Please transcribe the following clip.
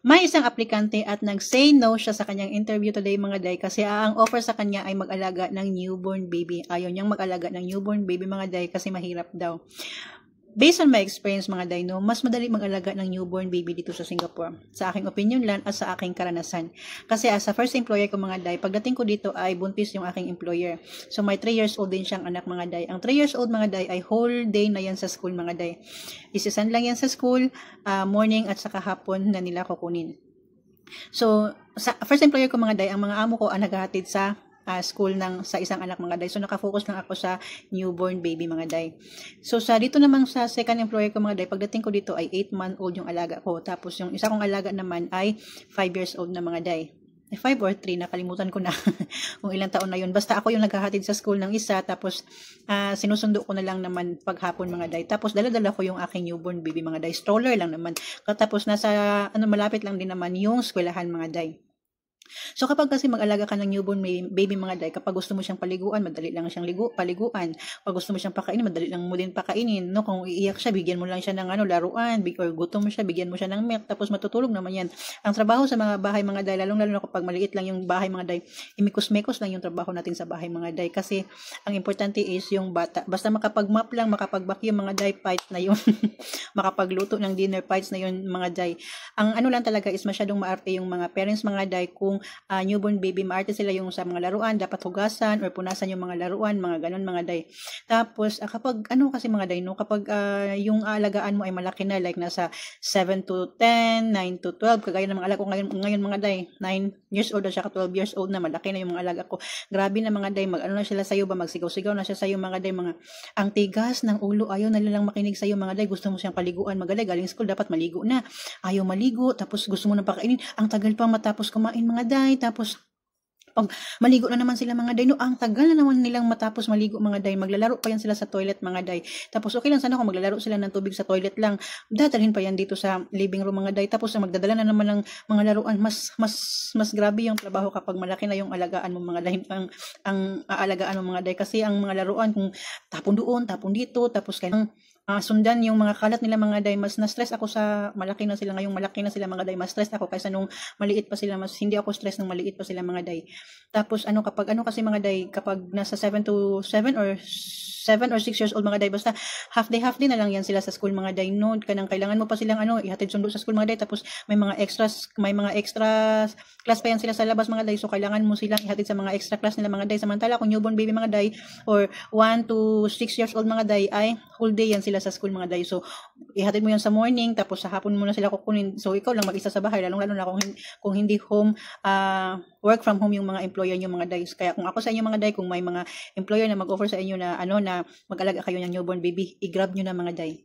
May isang aplikante at nag-say no siya sa kanyang interview today mga day kasi ang offer sa kanya ay mag-alaga ng newborn baby. Ayaw niyang mag-alaga ng newborn baby mga day kasi mahirap daw. Based on my experience mga day, no, mas madali mag-alaga ng newborn baby dito sa Singapore. Sa aking opinion lang at sa aking karanasan. Kasi as a first employer ko mga day, pagdating ko dito ay buntis yung aking employer. So may 3 years old din siyang anak mga day. Ang 3 years old mga day ay whole day na yan sa school mga day. Isisend lang yan sa school, morning at saka hapon na nila kukunin. So, sa first employer ko mga day, ang mga amo ko ang naghahatid sa school sa isang anak mga day. So, nakafocus lang ako sa newborn baby mga day. So, dito namang sa second employer ko mga day, pagdating ko dito ay 8-month-old yung alaga ko. Tapos, yung isa kong alaga naman ay 5 years old na mga day. 5 or 3, nakalimutan ko na kung ilang taon na yun. Basta ako yung naghahatid sa school ng isa, tapos sinusundo ko na lang naman paghapon mga day. Tapos dala-dala ko yung aking newborn baby mga day. Stroller lang naman. Tapos malapit lang din naman yung eskwelahan mga day. So kapag kasi mag-alaga ka ng newborn baby mga day, kapag gusto mo siyang paliguan, madali lang siyang paliguan. Pag gusto mo siyang pakainin, madali lang mo din pakainin. No, kung iiyak siya, bigyan mo lang siya ng laruan, or gutom mo siya, bigyan mo siya ng milk, tapos matutulog naman yan. Ang trabaho sa mga bahay mga day, lalong-lalo na kapag maliit lang yung bahay mga day, imikos-mekos lang yung trabaho natin sa bahay mga day. Kasi ang importante is yung bata. Basta makapag-map lang, makapag-vacuum mga day, fights na yun. Makapagluto ng dinner, fights na yun mga day. Ang lang talaga is masyadong maarte yung mga parents mga day kung newborn baby, maarte sila yung sa mga laruan, dapat hugasan or punasan yung mga laruan, mga ganun mga day. Tapos kapag kasi mga day, no, kapag yung alagaan mo ay malaki na, like nasa 7 to 10, 9 to 12, kagaya ng mga alaga ko ngayon mga day, 9 years old at saka 12 years old na, malaki na yung mga alaga ko. Grabe na mga day, na sila sa'yo ba, magsigaw-sigaw na siya sa'yo mga day, ang tigas ng ulo, ayaw na nilang makinig sa'yo mga day, gusto mo siyang paliguan mga day, galing school dapat maligo na, ayaw maligo, tapos gusto mo nang pakainin, ang tagal pa matapos kumain mga day, tapos pag maligo na naman sila mga day, no, ang tagal na naman nilang matapos maligo mga day, maglalaro pa yan sila sa toilet mga day, tapos okay lang sana kung maglalaro sila ng tubig sa toilet lang, dadalhin pa yan dito sa living room mga day, tapos magdadala na naman ng mga laruan, mas grabe yung trabaho kapag malaki na yung alagaan mo mga day, ang aalagaan mo mga day, kasi ang mga laruan kung tapon doon, tapon dito, tapos kailangan sundan yung mga kalat nila mga day, mas na-stress ako sa malaki na sila mga day, mas stress ako kaysa nung maliit pa sila, mas hindi ako stress nung maliit pa sila mga day. Tapos kapag kasi mga day, kapag nasa 7 or 6 years old mga day, basta half day na lang yan sila sa school mga day, no, kailangan mo pa silang ihatid sundo sa school mga day, tapos may mga extra class pa yan sila sa labas mga day, so kailangan mo silang ihatid sa mga extra class nila mga day. Samantala kung newborn baby mga day or 1 to 6 years old mga day ay whole day yan sila sa school mga day, so ihatid mo yan sa morning, tapos sa hapon mo na sila kukunin, so ikaw lang mag-isa sa bahay, lalong na kung hindi home work from home yung mga employer nyo mga day. Kaya kung ako sa inyo mga day, kung may mga employer na mag-offer sa inyo na na mag-alaga kayo ng newborn baby, i-grab nyo na mga day.